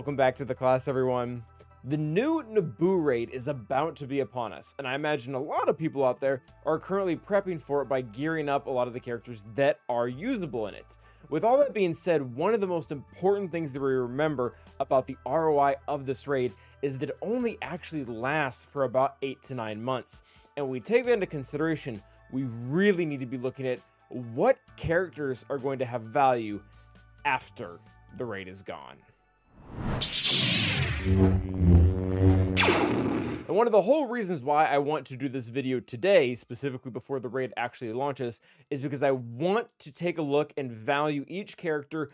Welcome back to the class, everyone. The new Naboo raid is about to be upon us, and I imagine a lot of people out there are currently prepping for it by gearing up a lot of the characters that are usable in it. With all that being said, one of the most important things that we remember about the ROI of this raid is that it only actually lasts for about 8 to 9 months. And when we take that into consideration, we really need to be looking at what characters are going to have value after the raid is gone. And one of the whole reasons why I want to do this video today, specifically before the raid actually launches, is because I want to take a look and value each character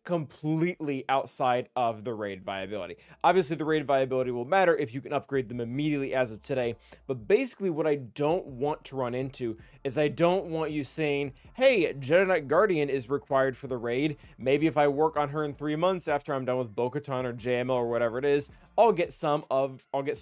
completely outside of the raid viability. Obviously, the raid viability will matter if you can upgrade them immediately as of today, but basically what I don't want to run into is I don't want you saying, hey, Jedi Knight Guardian is required for the raid. Maybe if I work on her in 3 months after I'm done with Bo-Katan or JML or whatever it is, I'll get some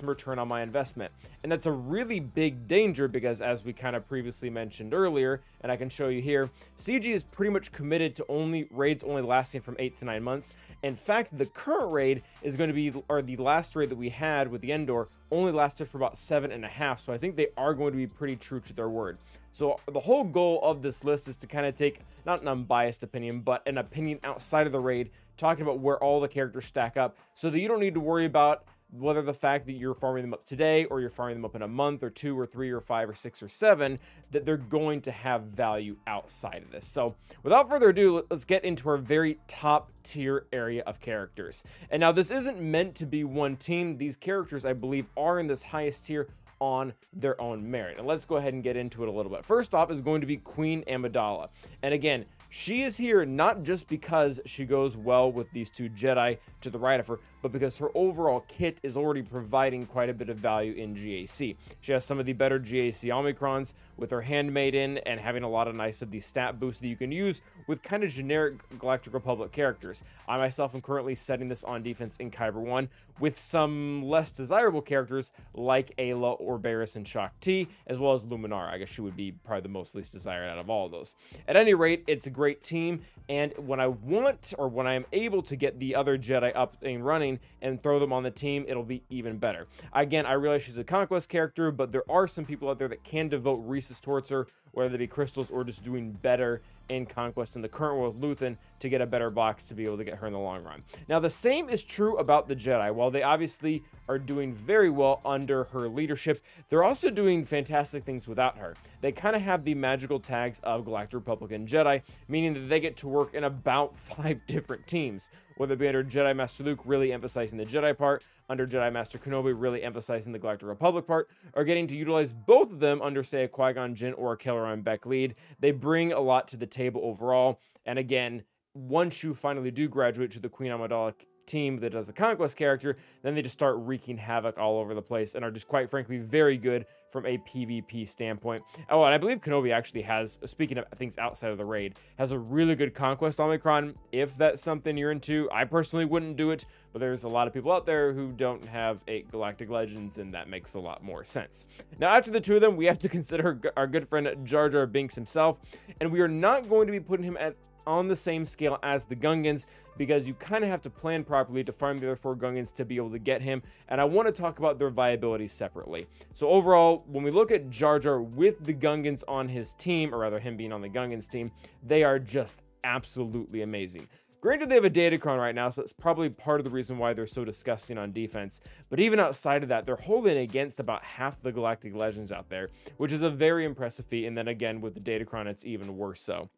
return on my investment. And that's a really big danger because, as we kind of previously mentioned earlier, and I can show you here, CG is pretty much committed to raids only lasting from 8 to 9 months. In fact, the current raid is going to be, or the last raid that we had with the Endor only lasted for about 7.5, so I think they are going to be pretty true to their word. So the whole goal of this list is to kind of take, not an unbiased opinion, but an opinion outside of the raid, talking about where all the characters stack up, so that you don't need to worry about whether the fact that you're farming them up today or you're farming them up in a month or 2 or 3 or 5 or 6 or 7, that they're going to have value outside of this. So without further ado, let's get into our very top tier area of characters. And now this isn't meant to be one team. These characters, I believe, are in this highest tier on their own merit. And let's go ahead and get into it a little bit. First off is going to be Queen Amidala. And again, she is here not just because she goes well with these two Jedi to the right of her, but because her overall kit is already providing quite a bit of value in GAC. She has some of the better GAC Omicrons with her Handmaiden and having a lot of nice of these stat boosts that you can use with kind of generic Galactic Republic characters. I myself am currently setting this on defense in Kyber 1 with some less desirable characters like Ayla or Barriss and Shaak Ti, as well as Luminara. I guess she would be probably the most least desired out of all of those. At any rate, it's a great team, and when I want, or when I am able to get the other Jedi up and running and throw them on the team, it'll be even better. Again, I realize she's a Conquest character, but there are some people out there that can devote Rhesus towards her, whether they be crystals or just doing better in Conquest in the current world with Luthen to get a better box to be able to get her in the long run. Now, the same is true about the Jedi. While they obviously are doing very well under her leadership, they're also doing fantastic things without her. They kind of have the magical tags of Galactic Republic and Jedi, meaning that they get to work in about 5 different teams, whether it be under Jedi Master Luke, really emphasizing the Jedi part, under Jedi Master Kenobi, really emphasizing the Galactic Republic part, or getting to utilize both of them under, say, a Qui-Gon Jinn or a Kelleran Beck lead. They bring a lot to the table overall, and again, once you finally do graduate to the Queen Amidala team that does a Conquest character, then they just start wreaking havoc all over the place and are just, quite frankly, very good from a PvP standpoint. Oh, and I believe Kenobi actually has, speaking of things outside of the raid, has a really good Conquest Omicron, if that's something you're into. I personally wouldn't do it, but there's a lot of people out there who don't have 8 Galactic Legends, and that makes a lot more sense. Now, after the two of them, we have to consider our good friend Jar Jar Binks himself, and we are not going to be putting him on the same scale as the Gungans, because you kind of have to plan properly to farm the other 4 Gungans to be able to get him, and I want to talk about their viability separately. So overall, when we look at Jar Jar with the Gungans on his team, or rather him being on the Gungans team, they are just absolutely amazing. Granted, they have a Datacron right now, so that's probably part of the reason why they're so disgusting on defense. But even outside of that, they're holding against about half the Galactic Legends out there, which is a very impressive feat. And then again, with the Datacron, it's even worse so.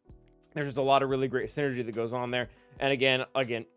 There's just a lot of really great synergy that goes on there. And again,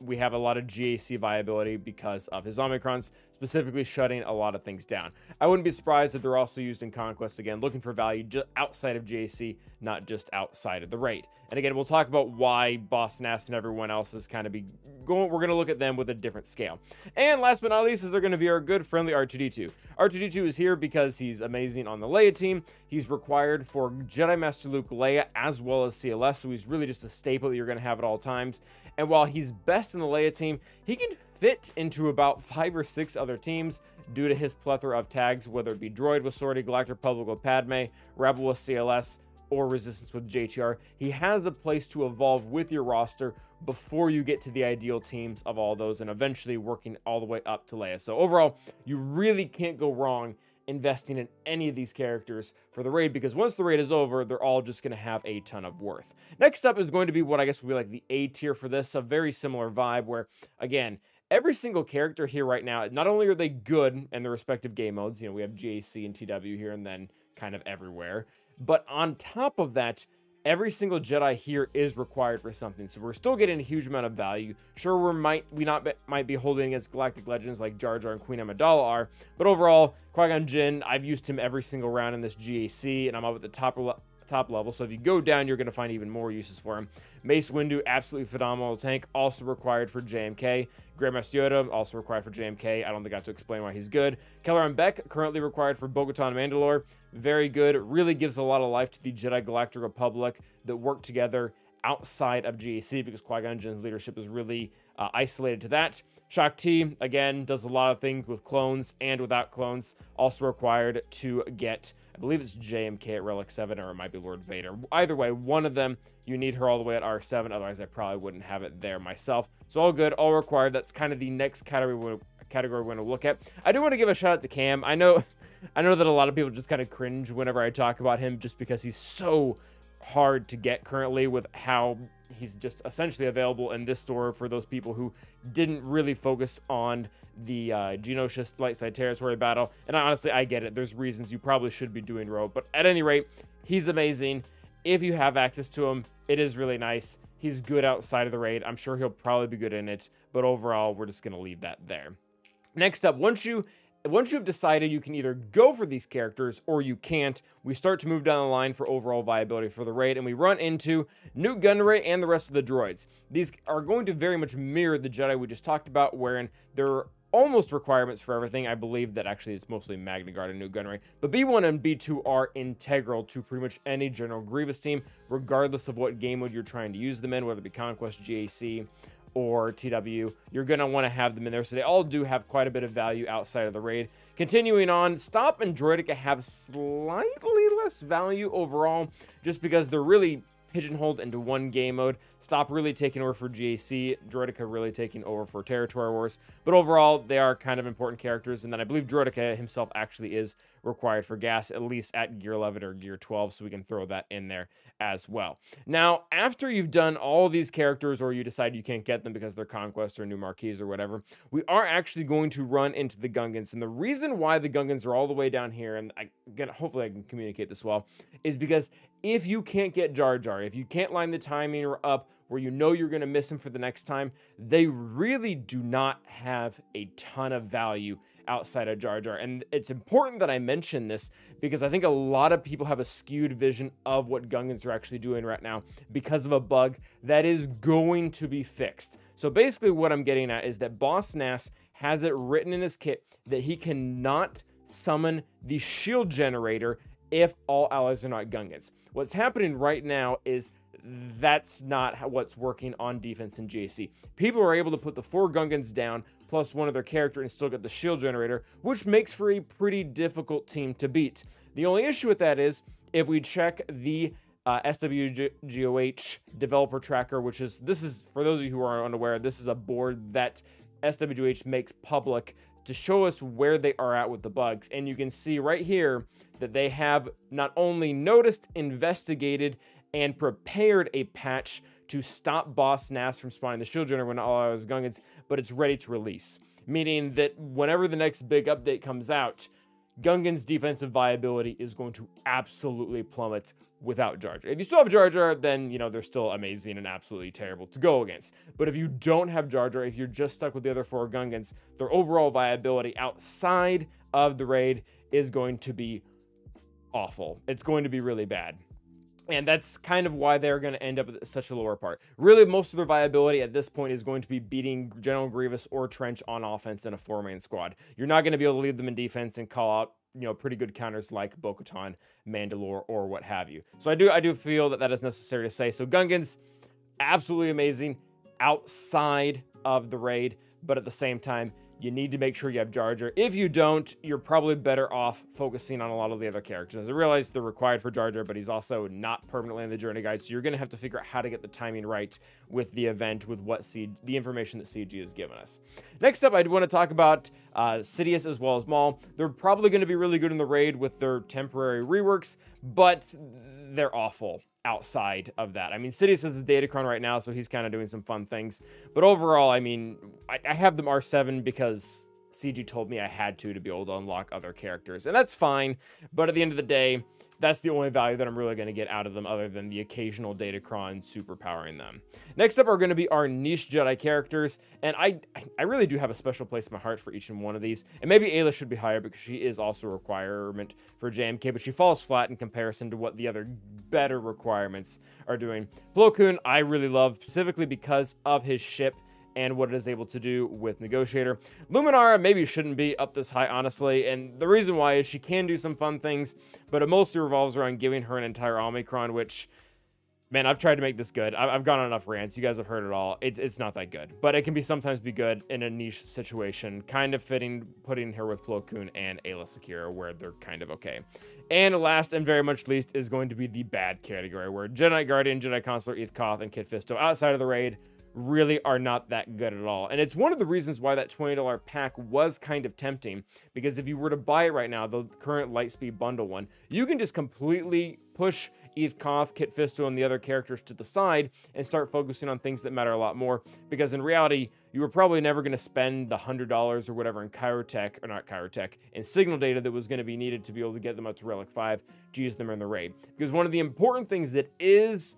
we have a lot of GAC viability because of his Omicrons, specifically shutting a lot of things down. I wouldn't be surprised if they're also used in Conquest, again, looking for value just outside of GAC, not just outside of the raid. And again, we'll talk about why Boss Nass and everyone else is kind of we're going to look at them with a different scale. And last but not least is they're going to be our good friendly R2-D2. R2-D2 is here because he's amazing on the Leia team. He's required for Jedi Master Luke, Leia, as well as CLS, so he's really just a staple that you're going to have at all times. And while he's best in the Leia team, he can fit into about 5 or 6 other teams due to his plethora of tags, whether it be Droid with Sortie, Galactic Republic with Padme, Rebel with CLS, or resistance with JTR. He has a place to evolve with your roster before you get to the ideal teams of all those and eventually working all the way up to Leia. So overall, you really can't go wrong investing in any of these characters for the raid, because once the raid is over, they're all just going to have a ton of worth. Next up is going to be what I guess would be like the A tier for this, a very similar vibe where, again, every single character here right now, not only are they good in their respective game modes, you know, we have GAC and TW here and then kind of everywhere, but on top of that, every single Jedi here is required for something. So we're still getting a huge amount of value. Sure, we might be holding against galactic legends like Jar Jar and Queen Amidala are, but overall, Qui-Gon Jinn, I've used him every single round in this GAC, and I'm up at the top level. So if you go down, you're going to find even more uses for him. Mace Windu, absolutely phenomenal tank, also required for JMK. Grandmaster Yoda, also required for JMK. I don't think I have to explain why he's good. Kelleran Beck, currently required for Bo-Katan and Mandalore. Very good. Really gives a lot of life to the Jedi Galactic Republic that work together outside of GAC, because Qui-Gon Jinn's leadership is really isolated to that. Shakti, again, does a lot of things with clones and without clones. Also required to get, I believe it's JMK at Relic 7, or it might be Lord Vader. Either way, one of them, you need her all the way at R7, otherwise I probably wouldn't have it there myself. So all good, all required. That's kind of the next category we're going to look at. I do want to give a shout out to Cam. I know that a lot of people just kind of cringe whenever I talk about him, just because he's so hard to get currently with how he's just essentially available in this store for those people who didn't really focus on the Geonosis light side territory battle. And honestly, I get it. There's reasons you probably should be doing rogue, but at any rate, he's amazing. If you have access to him, it is really nice. He's good outside of the raid. I'm sure he'll probably be good in it, but overall, we're just going to leave that there. Next up, once you've decided you can either go for these characters or you can't, we start to move down the line for overall viability for the raid, and we run into Nute Gunray and the rest of the droids. These are going to very much mirror the Jedi we just talked about, wherein there are almost requirements for everything. I believe that actually it's mostly Magna Guard and Nute Gunray, but B1 and B2 are integral to pretty much any General Grievous team, regardless of what game mode you're trying to use them in, whether it be Conquest, GAC, or TW. You're going to want to have them in there. So they all do have quite a bit of value outside of the raid. Continuing on, Stop and Droideka have slightly less value overall, just because they're really pigeonholed into one game mode. Stop really taking over for GAC, Droideka really taking over for Territory Wars. But overall, they are kind of important characters. And then I believe Droideka himself actually is required for gas, at least at gear 11 or gear 12, so we can throw that in there as well. Now, after you've done all these characters, or you decide you can't get them because they're Conquest or New Marquis or whatever, we are actually going to run into the Gungans. And the reason why the Gungans are all the way down here, and hopefully I can communicate this well, is because if you can't get Jar Jar, if you can't line the timing up where you know you're going to miss him for the next time, they really do not have a ton of value outside of Jar Jar. And it's important that I mention this because I think a lot of people have a skewed vision of what Gungans are actually doing right now because of a bug that is going to be fixed. So basically what I'm getting at is that Boss Nass has it written in his kit that he cannot summon the shield generator if all allies are not Gungans. What's happening right now is that's not what's working on defense in JC. People are able to put the 4 Gungans down plus one of their character and still get the shield generator, which makes for a pretty difficult team to beat. The only issue with that is if we check the SWGOH developer tracker, this is for those of you who are unaware, this is a board that SWGOH makes public to show us where they are at with the bugs. And you can see right here that they have not only noticed, investigated, and prepared a patch to stop Boss Nass from spawning the shield generator when all those Gungans, but it's ready to release. Meaning that whenever the next big update comes out, Gungan's defensive viability is going to absolutely plummet without Jar Jar. If you still have Jar Jar, then, you know, they're still amazing and absolutely terrible to go against. But if you don't have Jar Jar, if you're just stuck with the other 4 Gungans, their overall viability outside of the raid is going to be awful. It's going to be really bad. And that's kind of why they're going to end up at such a lower part. Really, most of their viability at this point is going to be beating General Grievous or Trench on offense in a 4-man squad. You're not going to be able to leave them in defense and call out, you know, pretty good counters like Bo-Katan, Mandalore, or what have you. So I do feel that that is necessary to say. So Gungans, absolutely amazing outside of the raid, but at the same time, you need to make sure you have Jar Jar. If you don't, you're probably better off focusing on a lot of the other characters. I realize they're required for Jar Jar, but he's also not permanently in the journey guide, so you're going to have to figure out how to get the timing right with the event, with what the information that CG has given us. Next up, I want to talk about Sidious as well as Maul. They're probably going to be really good in the raid with their temporary reworks, but they're awful outside of that. I mean, Sidious is a Datacron right now, so he's kind of doing some fun things. But overall, I mean, I have them R7 because CG told me I had to be able to unlock other characters. And that's fine, but at the end of the day, that's the only value that I'm really going to get out of them other than the occasional Datacron superpowering them. Next up are going to be our niche Jedi characters, and I really do have a special place in my heart for each and one of these. And maybe Ayla should be higher because she is also a requirement for JMK, but she falls flat in comparison to what the other better requirements are doing. Plo Koon, I really love, specifically because of his ship and what it is able to do with Negotiator. Luminara maybe shouldn't be up this high, honestly, and the reason why is she can do some fun things, but it mostly revolves around giving her an entire Omicron, which, man, I've tried to make this good. I've gone on enough rants. You guys have heard it all. It's not that good, but it can sometimes be good in a niche situation, kind of fitting putting her with Plo Koon and Ayla Secura, where they're kind of okay. And last and very much least is going to be the bad category, where Jedi Guardian, Jedi Consular, Eth Koth, and Kit Fisto outside of the raid really are not that good at all. And it's one of the reasons why that $20 pack was kind of tempting, because if you were to buy it right now, the current Lightspeed bundle one, you can just completely push Eth Koth, Kit Fisto, and the other characters to the side and start focusing on things that matter a lot more, because in reality, you were probably never going to spend the $100 or whatever in Chirotech, or not Chirotech, in signal data that was going to be needed to be able to get them up to Relic 5 to use them in the raid. Because one of the important things that is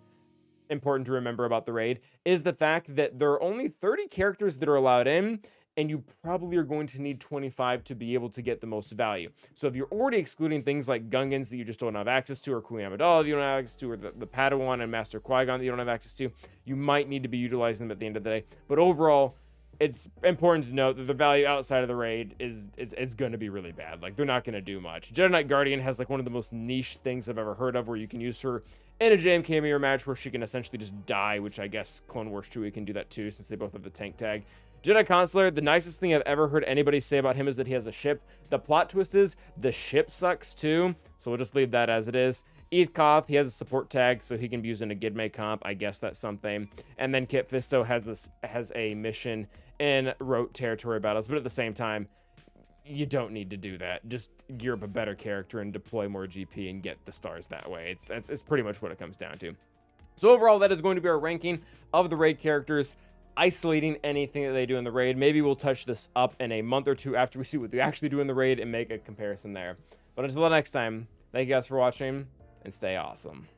important to remember about the raid is the fact that there are only 30 characters that are allowed in, and you probably are going to need 25 to be able to get the most value. So if you're already excluding things like Gungans that you just don't have access to, or Queen Amidala that you don't have access to, or the Padawan and Master Qui-Gon that you don't have access to, you might need to be utilizing them at the end of the day. But overall, it's important to note that the value outside of the raid is it's going to be really bad. Like, they're not going to do much. Jedi Knight Guardian has like one of the most niche things I've ever heard of, where you can use her in a JMK mirror match where she can essentially just die, which I guess Clone Wars Chewie can do that too, since they both have the tank tag. Jedi Consular, the nicest thing I've ever heard anybody say about him is that he has a ship. The plot twist is the ship sucks too, so we'll just leave that as it is. Eth Koth, he has a support tag, so he can be used in a Gidme comp. I guess that's something. And then Kit Fisto has a mission in rote territory battles, but at the same time, you don't need to do that. Just gear up a better character and deploy more GP and get the stars that way. It's pretty much what it comes down to. So overall, that is going to be our ranking of the raid characters, isolating anything that they do in the raid. Maybe we'll touch this up in a month or two after we see what they actually do in the raid and make a comparison there. But until the next time, thank you guys for watching, and stay awesome.